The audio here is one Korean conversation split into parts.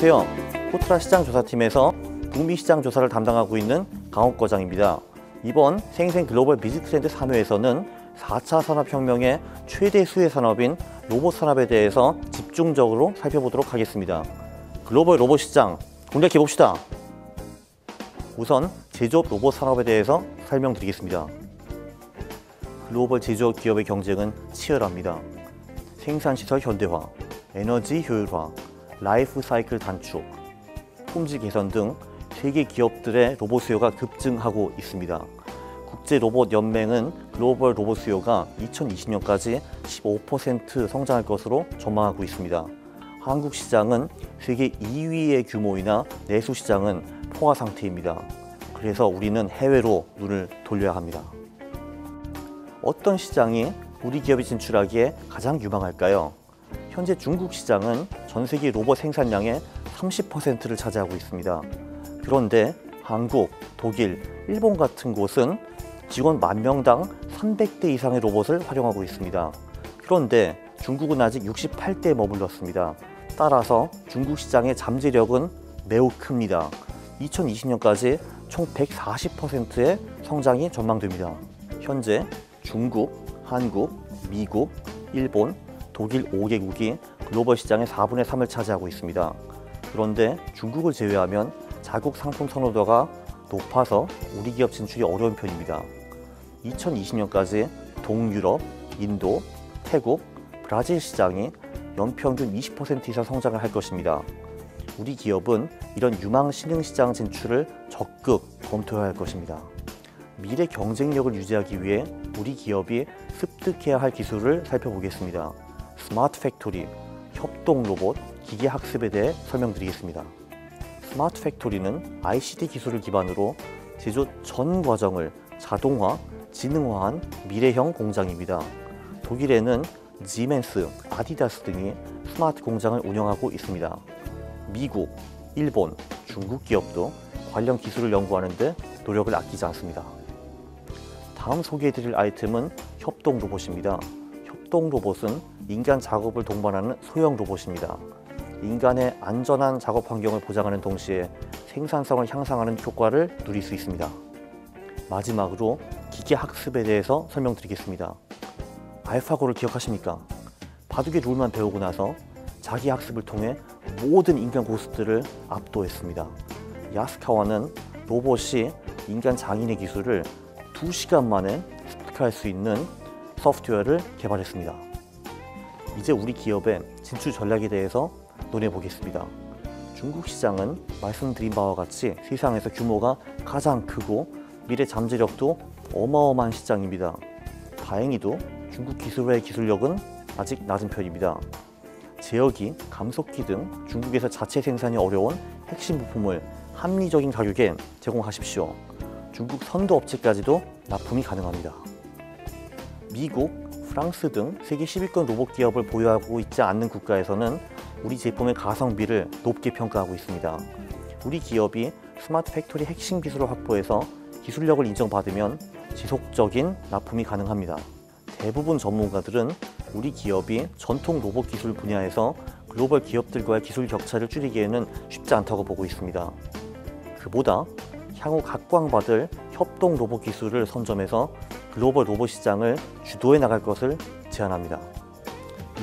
안녕하세요. 코트라 시장조사팀에서 북미 시장 조사를 담당하고 있는 강욱 과장입니다. 이번 생생 글로벌 비즈트렌드 3회에서는 4차 산업혁명의 최대 수혜 산업인 로봇 산업에 대해서 집중적으로 살펴보도록 하겠습니다. 글로벌 로봇 시장 공략해 봅시다. 우선 제조업 로봇 산업에 대해서 설명드리겠습니다. 글로벌 제조업 기업의 경쟁은 치열합니다. 생산시설 현대화, 에너지 효율화, 라이프 사이클 단축, 품질 개선 등 세계 기업들의 로봇 수요가 급증하고 있습니다. 국제로봇연맹은 글로벌 로봇 수요가 2020년까지 15% 성장할 것으로 전망하고 있습니다. 한국 시장은 세계 2위의 규모이나 내수 시장은 포화 상태입니다. 그래서 우리는 해외로 눈을 돌려야 합니다. 어떤 시장이 우리 기업이 진출하기에 가장 유망할까요? 현재 중국 시장은 전 세계 로봇 생산량의 30%를 차지하고 있습니다. 그런데 한국, 독일, 일본 같은 곳은 직원 10,000명당 300대 이상의 로봇을 활용하고 있습니다. 그런데 중국은 아직 68대에 머물렀습니다. 따라서 중국 시장의 잠재력은 매우 큽니다. 2020년까지 총 140%의 성장이 전망됩니다. 현재 중국, 한국, 미국, 일본, 독일 5개국이 글로벌 시장의 4분의 3을 차지하고 있습니다. 그런데 중국을 제외하면 자국 상품 선호도가 높아서 우리 기업 진출이 어려운 편입니다. 2020년까지 동유럽, 인도, 태국, 브라질 시장이 연평균 20% 이상 성장을 할 것입니다. 우리 기업은 이런 유망 신흥 시장 진출을 적극 검토해야 할 것입니다. 미래 경쟁력을 유지하기 위해 우리 기업이 습득해야 할 기술을 살펴보겠습니다. 스마트 팩토리, 협동 로봇, 기계 학습에 대해 설명드리겠습니다. 스마트 팩토리는 ICT 기술을 기반으로 제조 전 과정을 자동화, 지능화한 미래형 공장입니다. 독일에는 지멘스, 아디다스 등이 스마트 공장을 운영하고 있습니다. 미국, 일본, 중국 기업도 관련 기술을 연구하는 데 노력을 아끼지 않습니다. 다음 소개해드릴 아이템은 협동 로봇입니다. 협동 로봇은 인간 작업을 동반하는 소형 로봇입니다. 인간의 안전한 작업 환경을 보장하는 동시에 생산성을 향상하는 효과를 누릴 수 있습니다. 마지막으로 기계 학습에 대해서 설명드리겠습니다. 알파고를 기억하십니까? 바둑의 룰만 배우고 나서 자기 학습을 통해 모든 인간 고수들을 압도했습니다. 야스카와는 로봇이 인간 장인의 기술을 2시간 만에 습득할 수 있는 소프트웨어를 개발했습니다. 이제 우리 기업의 진출 전략에 대해서 논해 보겠습니다. 중국 시장은 말씀드린 바와 같이 세상에서 규모가 가장 크고 미래 잠재력도 어마어마한 시장입니다. 다행히도 중국 기술의 기술력은 아직 낮은 편입니다. 제어기, 감속기 등 중국에서 자체 생산이 어려운 핵심 부품을 합리적인 가격에 제공하십시오. 중국 선도 업체까지도 납품이 가능합니다. 미국, 프랑스 등 세계 10위권 로봇 기업을 보유하고 있지 않는 국가에서는 우리 제품의 가성비를 높게 평가하고 있습니다. 우리 기업이 스마트 팩토리 핵심 기술을 확보해서 기술력을 인정받으면 지속적인 납품이 가능합니다. 대부분 전문가들은 우리 기업이 전통 로봇 기술 분야에서 글로벌 기업들과의 기술 격차를 줄이기에는 쉽지 않다고 보고 있습니다. 그보다 향후 각광받을 협동 로봇 기술을 선점해서 글로벌 로봇 시장을 주도해 나갈 것을 제안합니다.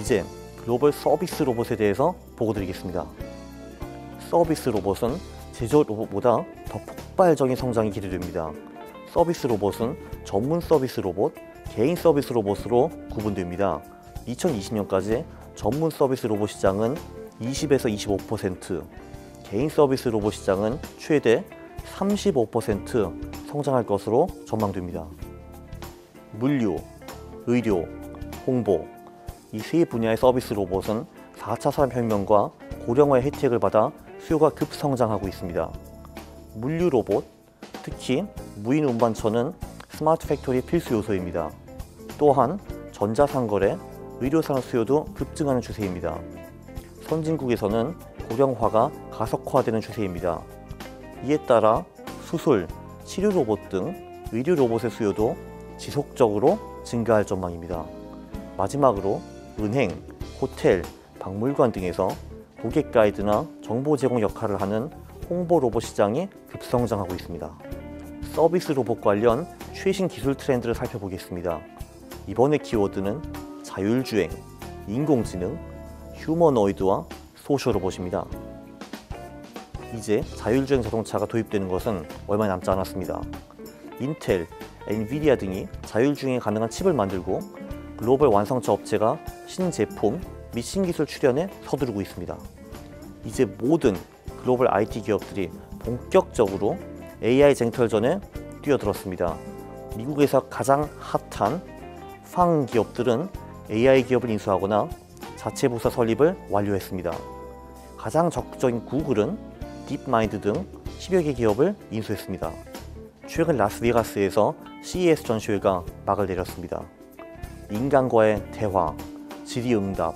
이제 글로벌 서비스 로봇에 대해서 보고 드리겠습니다. 서비스 로봇은 제조 로봇보다 더 폭발적인 성장이 기대됩니다. 서비스 로봇은 전문 서비스 로봇, 개인 서비스 로봇으로 구분됩니다. 2020년까지 전문 서비스 로봇 시장은 20에서 25%, 개인 서비스 로봇 시장은 최대 35% 성장할 것으로 전망됩니다. 물류, 의료, 홍보, 이 세 분야의 서비스 로봇은 4차 산업혁명과 고령화의 혜택을 받아 수요가 급성장하고 있습니다. 물류 로봇, 특히 무인 운반처는 스마트 팩토리 필수 요소입니다. 또한 전자상거래, 의료산업 수요도 급증하는 추세입니다. 선진국에서는 고령화가 가속화되는 추세입니다. 이에 따라 수술, 치료 로봇 등 의료 로봇의 수요도 지속적으로 증가할 전망입니다. 마지막으로 은행, 호텔, 박물관 등에서 고객 가이드나 정보 제공 역할을 하는 홍보 로봇 시장이 급성장하고 있습니다. 서비스 로봇 관련 최신 기술 트렌드를 살펴보겠습니다. 이번의 키워드는 자율주행, 인공지능, 휴머노이드와 소셜 로봇입니다. 이제 자율주행 자동차가 도입되는 것은 얼마 남지 않았습니다. 인텔, 엔비디아 등이 자율주행이 가능한 칩을 만들고 글로벌 완성차 업체가 신제품 및 신기술 출현에 서두르고 있습니다. 이제 모든 글로벌 IT 기업들이 본격적으로 AI 쟁탈전에 뛰어들었습니다. 미국에서 가장 핫한 팡 기업들은 AI 기업을 인수하거나 자체 부서 설립을 완료했습니다. 가장 적극적인 구글은 딥마인드 등 10여 개 기업을 인수했습니다. 최근 라스베가스에서 CES 전시회가 막을 내렸습니다. 인간과의 대화, 질의응답,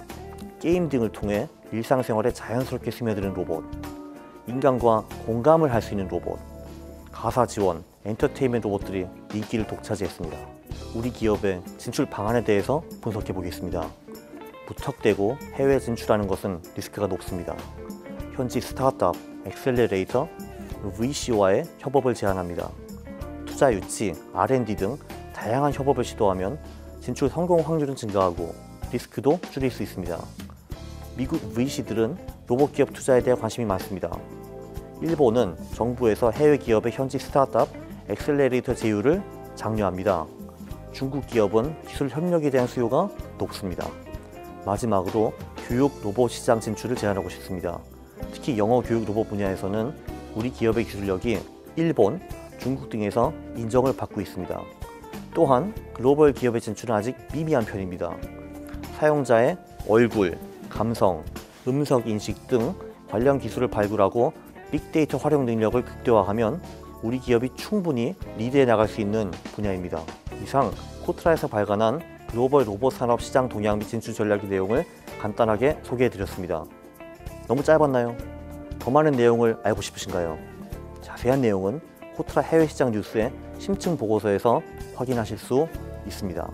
게임 등을 통해 일상생활에 자연스럽게 스며드는 로봇, 인간과 공감을 할 수 있는 로봇, 가사 지원, 엔터테인먼트 로봇들이 인기를 독차지했습니다. 우리 기업의 진출 방안에 대해서 분석해 보겠습니다. 무턱대고 해외 진출하는 것은 리스크가 높습니다. 현지 스타트업, 엑셀러레이터, VC와의 협업을 제안합니다. 투자 유치, R&D 등 다양한 협업을 시도하면 진출 성공 확률은 증가하고 리스크도 줄일 수 있습니다. 미국 VC들은 로봇 기업 투자에 대해 관심이 많습니다. 일본은 정부에서 해외 기업의 현지 스타트업 엑셀러레이터 제휴를 장려합니다. 중국 기업은 기술 협력에 대한 수요가 높습니다. 마지막으로 교육 로봇 시장 진출을 제안하고 싶습니다. 특히 영어 교육 로봇 분야에서는 우리 기업의 기술력이 일본, 중국 등에서 인정을 받고 있습니다. 또한 글로벌 기업의 진출은 아직 미미한 편입니다. 사용자의 얼굴, 감성, 음성 인식 등 관련 기술을 발굴하고 빅데이터 활용 능력을 극대화하면 우리 기업이 충분히 리드해 나갈 수 있는 분야입니다. 이상 코트라에서 발간한 글로벌 로봇 산업 시장 동향 및 진출 전략의 내용을 간단하게 소개해 드렸습니다. 너무 짧았나요? 더 많은 내용을 알고 싶으신가요? 자세한 내용은 코트라 해외 시장 뉴스의 심층 보고서에서 확인하실 수 있습니다.